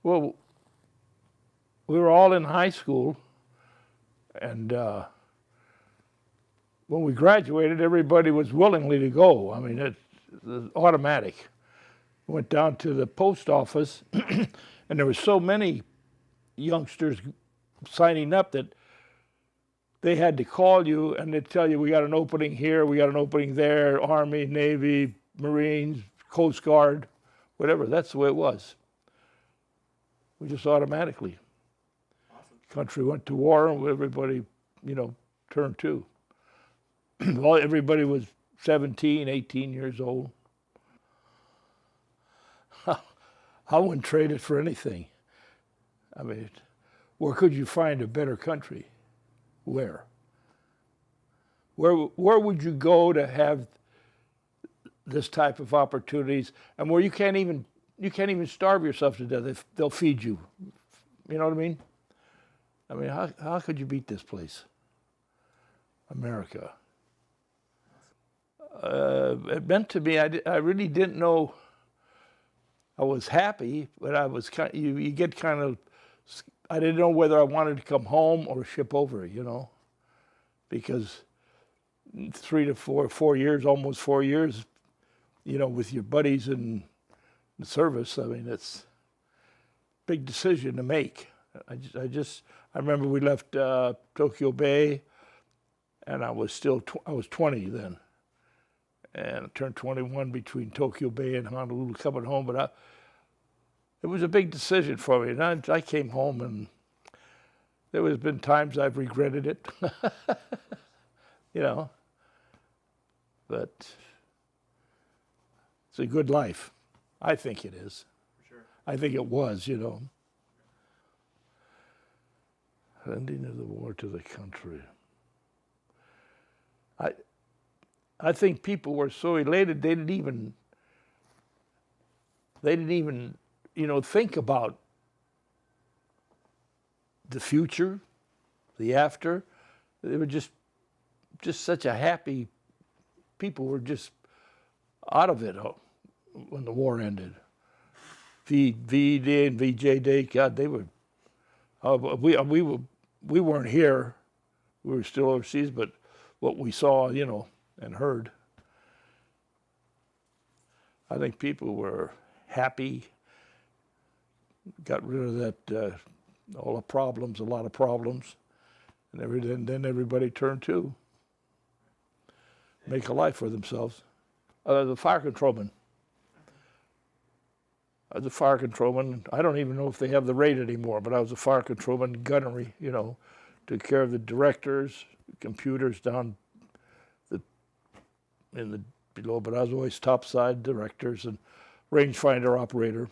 Well, we were all in high school, and when we graduated, everybody was willingly to go. I mean, it was automatic. Went down to the post office, and there were so many youngsters signing up that they had to call you and they'd tell you, we got an opening here, we got an opening there, Army, Navy, Marines, Coast Guard, whatever. That's the way it was. We just automatically. Awesome. Country went to war, and everybody, turned to. Well, everybody was 17, 18 years old. I wouldn't trade it for anything. I mean, where could you find a better country? Where? Where would you go to have this type of opportunities, and where you can't even starve yourself to death? They'll feed you. You know what I mean? I mean, how could you beat this place? America. It meant to me, I really didn't know. I was happy, but I was you get kind of, I didn't know whether I wanted to come home or ship over, because 3 to 4 years, almost 4 years, with your buddies in the service. I mean, it's a big decision to make. I remember we left Tokyo Bay, and I was 20 then, and I turned 21 between Tokyo Bay and Honolulu coming home. But it was a big decision for me, and I came home, and there has been times I've regretted it, but it's a good life. I think it is. For sure. I think it was, Ending of the war to the country. I think people were so elated they didn't even think about the future, the after. They were just such a happy, people were just out of it when the war ended. V Day and VJ Day, God, they were, we weren't here, we were still overseas, but what we saw, and heard, I think people were happy, got rid of that, all the problems, a lot of problems, and then everybody turned to make a life for themselves. The fire controlman. I was a fire controlman. I don't even know if they have the rate anymore, but I was a fire controlman, gunnery, took care of the directors, computers down below, but I was always topside directors and rangefinder operator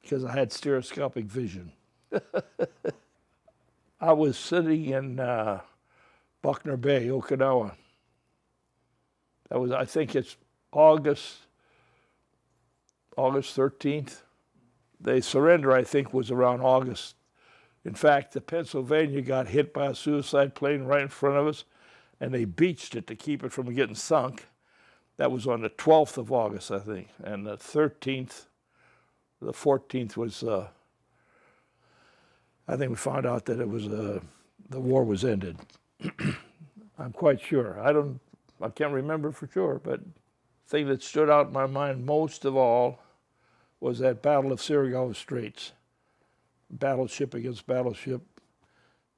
because I had stereoscopic vision. I was sitting in Buckner Bay, Okinawa. I think it's August 13th. The surrender, I think, was around August. In fact, the Pennsylvania got hit by a suicide plane right in front of us, and they beached it to keep it from getting sunk. That was on the 12th of August, I think. And the 13th, the 14th was, I think we found out that it was, the war was ended. I'm quite sure. I can't remember for sure, but the thing that stood out in my mind most of all was that Battle of Surigao Straits. Battleship against battleship.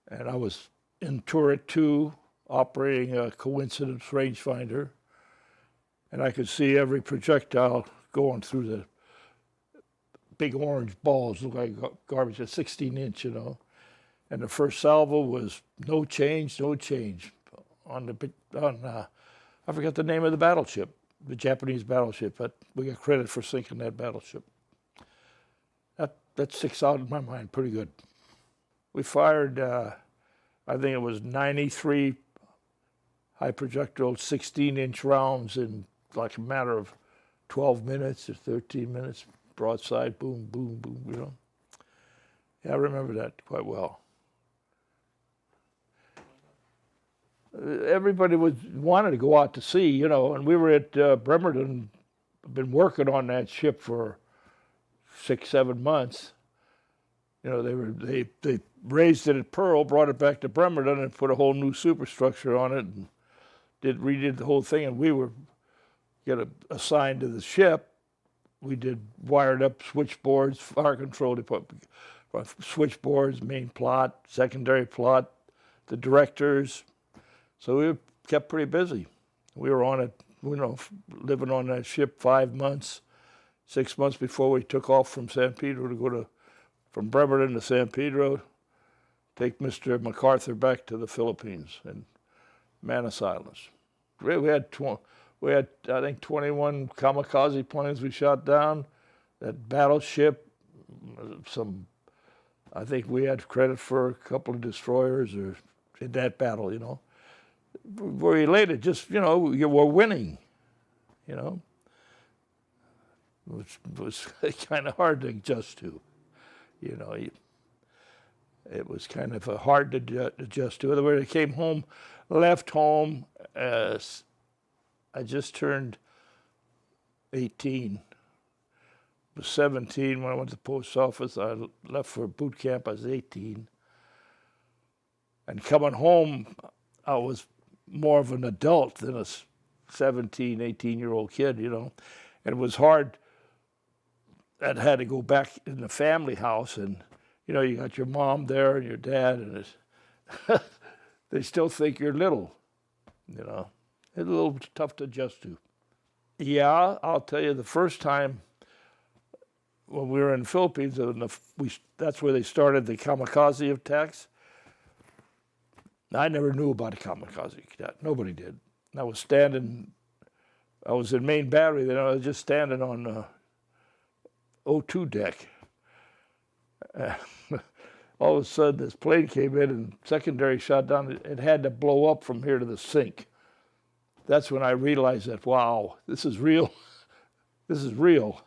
And I was in turret 2, operating a coincidence rangefinder. And I could see every projectile going through the big orange balls, look like garbage, a 16-inch, And the first salvo was no change. I forgot the name of the battleship, the Japanese battleship, but we got credit for sinking that battleship. That sticks out in my mind pretty good. We fired, I think it was 93 high projectile 16-inch rounds in like a matter of 12 minutes or 13 minutes, broadside, boom, boom, boom, Yeah, I remember that quite well. Everybody wanted to go out to sea, and we were at Bremerton, been working on that ship for 6-7 months, You know, they raised it at Pearl, brought it back to Bremerton, and put a whole new superstructure on it, and redid the whole thing. And we were assigned to the ship. We wired up switchboards, fire control department, switchboards, main plot, secondary plot, the directors. So we were kept pretty busy. We were on it, living on that ship 5 months, 6 months before we took off from San Pedro to go from Bremerton to San Pedro, take Mr. MacArthur back to the Philippines and Manus Islands. We had I think 21 kamikaze planes we shot down. That battleship, I think we had credit for a couple of destroyers or in that battle, We're elated, just, we're winning, It was kind of hard to adjust to, It was kind of hard to adjust to. Otherwise, I came home, left home. I just turned 18. I was 17 when I went to the post office. I left for boot camp. I was 18. And coming home, I was more of an adult than a 17, 18-year-old kid, And it was hard. I had to go back in the family house, and, you got your mom there and your dad, and they still think you're little, It's a little tough to adjust to. Yeah, I'll tell you, the first time when we were in the Philippines, that's where they started the kamikaze attacks. I never knew about a kamikaze attack. Nobody did. I was in main battery, then I was just standing on the O2 deck. All of a sudden, this plane came in and secondary shot down. It had to blow up from here to the sink. That's when I realized that, wow, this is real. This is real,